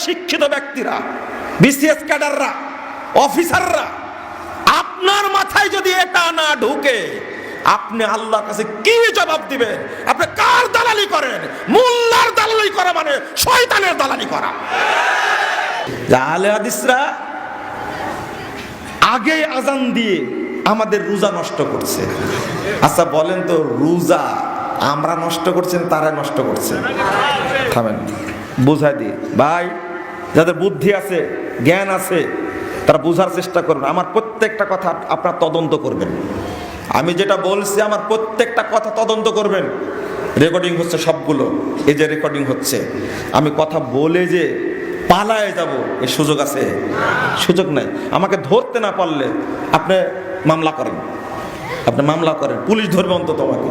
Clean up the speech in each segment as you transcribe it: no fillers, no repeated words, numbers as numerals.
শিক্ষিত ব্যক্তিরা, বিসিএস ক্যাডাররা, অফিসাররা, আপনার মাথায় যদি এটা না ঢুকে, আপনি আল্লাহর কাছে কি জবাব দিবেন? আপনি কার দালালি করেন? মোল্লার দালালি করা মানে শয়তানের দালালি করা। আহলে হাদিসরা আগে আজান দিয়ে আমাদের রোজা নষ্ট করছে। আচ্ছা বলেন তো, রোজা আমরা নষ্ট করছেন, তারা নষ্ট করছে? থামেন, বুঝাই দিই ভাই, যাদের বুদ্ধি আছে, জ্ঞান আছে, তারা বোঝার চেষ্টা করবেন। আমার প্রত্যেকটা কথা আপনারা তদন্ত করবেন। আমি যেটা বলছি আমার প্রত্যেকটা কথা তদন্ত করবেন। রেকর্ডিং হচ্ছে সবগুলো, এই যে রেকর্ডিং হচ্ছে। আমি কথা বলে যে পালায় যাব এই সুযোগ আছে? সুযোগ নাই। আমাকে ধরতে না পারলে আপনি মামলা করেন, আপনি মামলা করেন, পুলিশ ধরবে অন্তত আমাকে,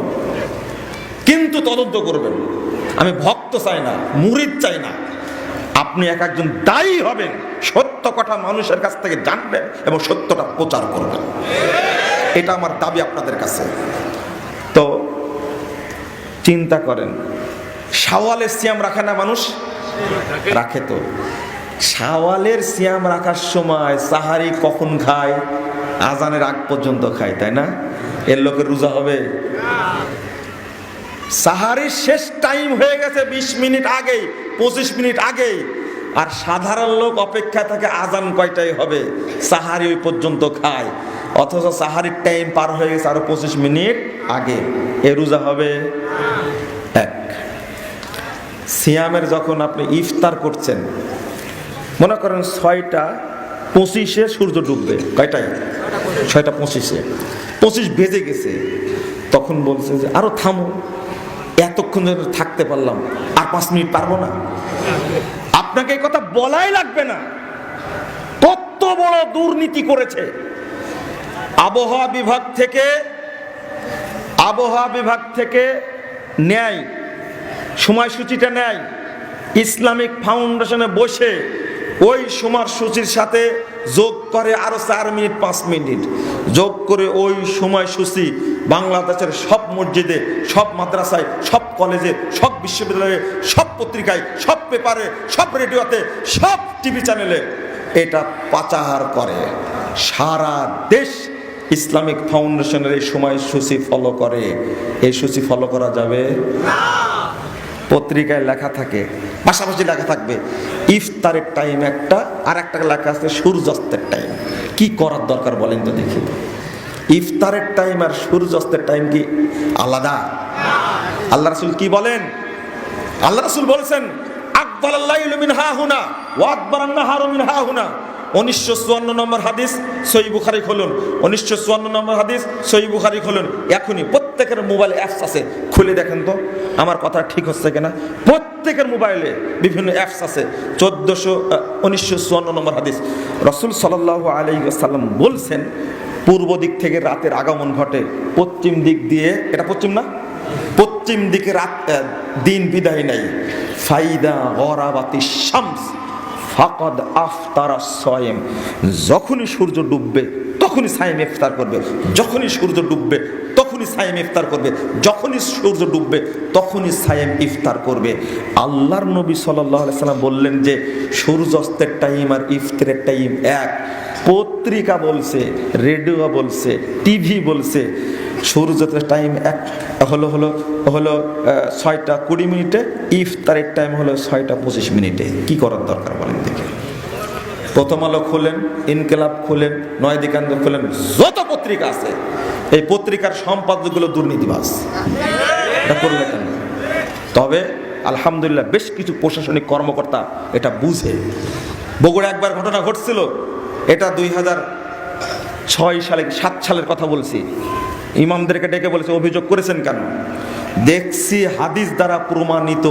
কিন্তু তদন্ত করবেন। আমি ভক্ত চাই না, মুরিদ চাই না। আপনি এক একজন দায়ী হবেন, সত্য কথা মানুষের কাছ থেকে জানবেন এবং সত্যটা প্রচার করবেন। এটা আমার দাবি আপনাদের কাছে। তো চিন্তা করেন, শাওয়ালের সিয়াম রাখে না মানুষ? রাখে। তো শাওয়ালের সিয়াম রাখার সময় সাহারি কখন খায়? আজানের আগ পর্যন্ত খায়, তাই না? এর লোকের রোজা হবে? সাহারির শেষ টাইম হয়ে গেছে 20 মিনিট আগেই, 25 মিনিট আগেই, আর সাধারণ লোক অপেক্ষায় থাকে আজান কয়টায় হবে, সাহারি ওই পর্যন্ত খায়। অথচ সাহারির টাইম পার হয়ে গেছে আরো 25 মিনিট আগে। এ রোজা হবে? এক। সিয়ামের যখন আপনি ইফতার করছেন, মনে করেন 6:25 সূর্য ডুববে, কয়টায়? 6:25। 25 বেজে গেছে, তখন বলছে যে আরো থামো, এতক্ষণ ধরে থাকতে পারলাম, আর 5 মিনিট পারবো না? আপনাকে এই কথা বলাই লাগবে না, কত বড় দুর্নীতি করেছে। আবহাওয়া বিভাগ থেকে নেয় সময়সূচিটা, নেয় ইসলামিক ফাউন্ডেশনে বসে ওই সময়সূচির সাথে যোগ করে আরো 4 মিনিট 5 মিনিট যোগ করে ওই সময়সূচি বাংলাদেশের সব মসজিদে, সব মাদ্রাসায়, সব কলেজে, সব বিশ্ববিদ্যালয়ে, সব পত্রিকায়, সব পেপারে, সব রেডিওতে, সব টিভি চ্যানেলে এটা প্রচার করে। সারা দেশ ইসলামিক ফাউন্ডেশনের এই সময়সূচি ফলো করে। এই সূচি ফলো করা যাবে না। পত্রিকায় লেখা থাকে, পাশাপাশি লেখা থাকবে ইফতারের টাইম একটা, আর একটা লেখা আছে সূর্যাস্তের টাইম। কি করার দরকার বলেন তো দেখি? ইফতারের টাইম আর সূর্যাস্তের টাইম কি আলাদা? আল্লাহ রাসূল কি বলেন? আল্লাহ রাসূল বলেছেন আকবালাল লাইলু মিন হাহুনা ওয়া আকবারান নাহারু মিন হাহুনা। 1954 নম্বর হাদিস, সহিহ বুখারী খুলুন। 1954 নম্বর হাদিস, সহিহ বুখারী খুলুন। এখনই প্রত্যেকের মোবাইলে অ্যাপস আছে, খুলে দেখেন তো আমার কথা ঠিক হচ্ছে কিনা। প্রত্যেকের মোবাইলে বিভিন্ন অ্যাপস আছে। 1954 নম্বর হাদিস, রাসূল সাল্লাল্লাহু আলাইহি ওয়াসাল্লাম বলছেন পূর্ব দিক থেকে রাতের আগমন ঘটে, পশ্চিম দিক দিয়ে, এটা পশ্চিম না, পশ্চিম দিকে দিন বিদায় নাই। ফাইদা গরাবাতিশ শামস ফাকাদ আফতারা সায়েম। যখনই সূর্য ডুববে তখনই সায়েম ইফতার করবে, যখনই সূর্য ডুববে তখনই সায়েম ইফতার করবে, যখনই সূর্য ডুববে তখনই সায়েম ইফতার করবে। আল্লাহর নবী সাল্লাল্লাহু আলাইহি সাল্লাম বললেন যে সূর্যাস্তের টাইম আর ইফতারের টাইম এক। পত্রিকা বলছে, রেডিও বলছে, টিভি বলছে সূর্যাস্তের টাইম এক হলো 6:20 মিনিটে, ইফতারের টাইম হলো 6:25 মিনিটে। কি করার দরকার বলেন দেখি? প্রথম আলো খোলেন, ইনকিলাব খোলেন, নয় দিকান্ত খোলেন, যত পত্রিকা আছে এই পত্রিকার সম্পাদকগুলো দুর্নীতিবাজ। এটা করলে কেন? তবে আলহামদুলিল্লাহ বেশ কিছু প্রশাসনিক কর্মকর্তা এটা বুঝে। বগুড়া একবার ঘটনা ঘটছিল, এটা 2006 সালের কথা বলছি। ইমামদেরকে ডেকে বলেছে অভিযোগ করেছেন কেন? দেখছি হাদিস দ্বারা প্রমাণিত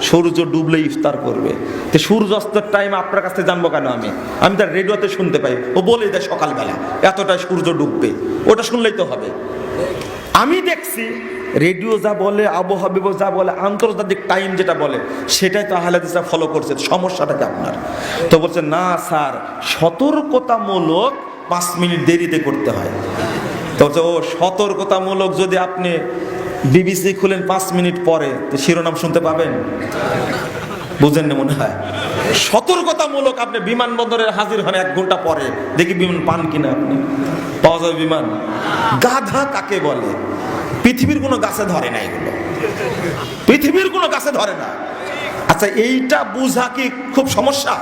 সূর্য ডুবলে ইফতার করবে। তো সূর্যাস্তের টাইম আপনার কাছে জানবো কেন? আমি তার রেডিওতে শুনতে পাই, ও বলে দেয় সকালবেলা এতটায় সূর্য ডুববে, ওটা শুনলেই তো হবে। আমি দেখছি রেডিও যা বলে, আবহাওয়া বিভাগ যা বলে, আন্তর্জাতিক টাইম যেটা বলে সেটাই তো আহলে হাদিসরা ফলো করছে। সমস্যাটাকে আপনার তো বলছে না স্যার, সতর্কতামূলক 5 মিনিট দেরিতে করতে হয়। তো ও সতর্কতামূলক যদি আপনি বিবিসি খুলেন 5 মিনিট পরে, তো শিরোনাম শুনতে পাবেন? বুঝেন না মনে হয়। সতর্কতামূলক আপনি বিমানবন্দরে হাজির হন 1 ঘন্টা পরে, দেখি বিমান পান কিনা আপনি, পাওয়া যাবে বিমান? গাধা কাকে বলে? পৃথিবীর কোনো গাছে ধরে না এগুলো, পৃথিবীর কোনো গাছে ধরে না। আচ্ছা, এইটা বুঝা কি খুব সমস্যা?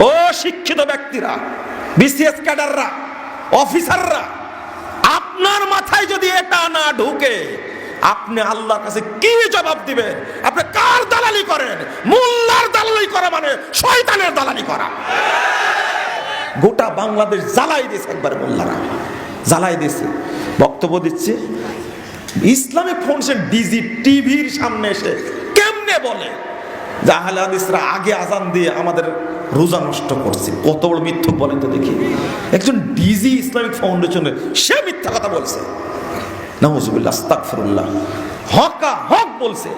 ও শিক্ষিত ব্যক্তিরা, বিসিএস ক্যাডাররা, অফিসাররা, আপনার মাথায় যদি এটা না ঢুকে, আপনি আল্লাহর কাছে কি জবাব দিবেন? আপনি কার দালালি করেন? মোল্লার দালালি করা মানে শয়তানের দালালি করা। গোটা বাংলাদেশ জ্বালাই দিয়েছে, একবারে মোল্লারা জ্বালাই দিয়েছে। বক্তব্য দিচ্ছে, ইসলামিক ফাউন্ডেশন ডিজি টিভির সামনে এসে কেমনে বলে যে আহলে হাদিসরা আগে আজান দিয়ে আমাদের রোজা নষ্ট করছে। কত বড় মিথ্যুক বলেন তো দেখি। একজন ডিজি ইসলামিক ফাউন্ডেশনের, সে মিথ্যা কথা বলছে। নাউজুবিল্লাহ, আস্তাগফিরুল্লাহ, হক বলছে।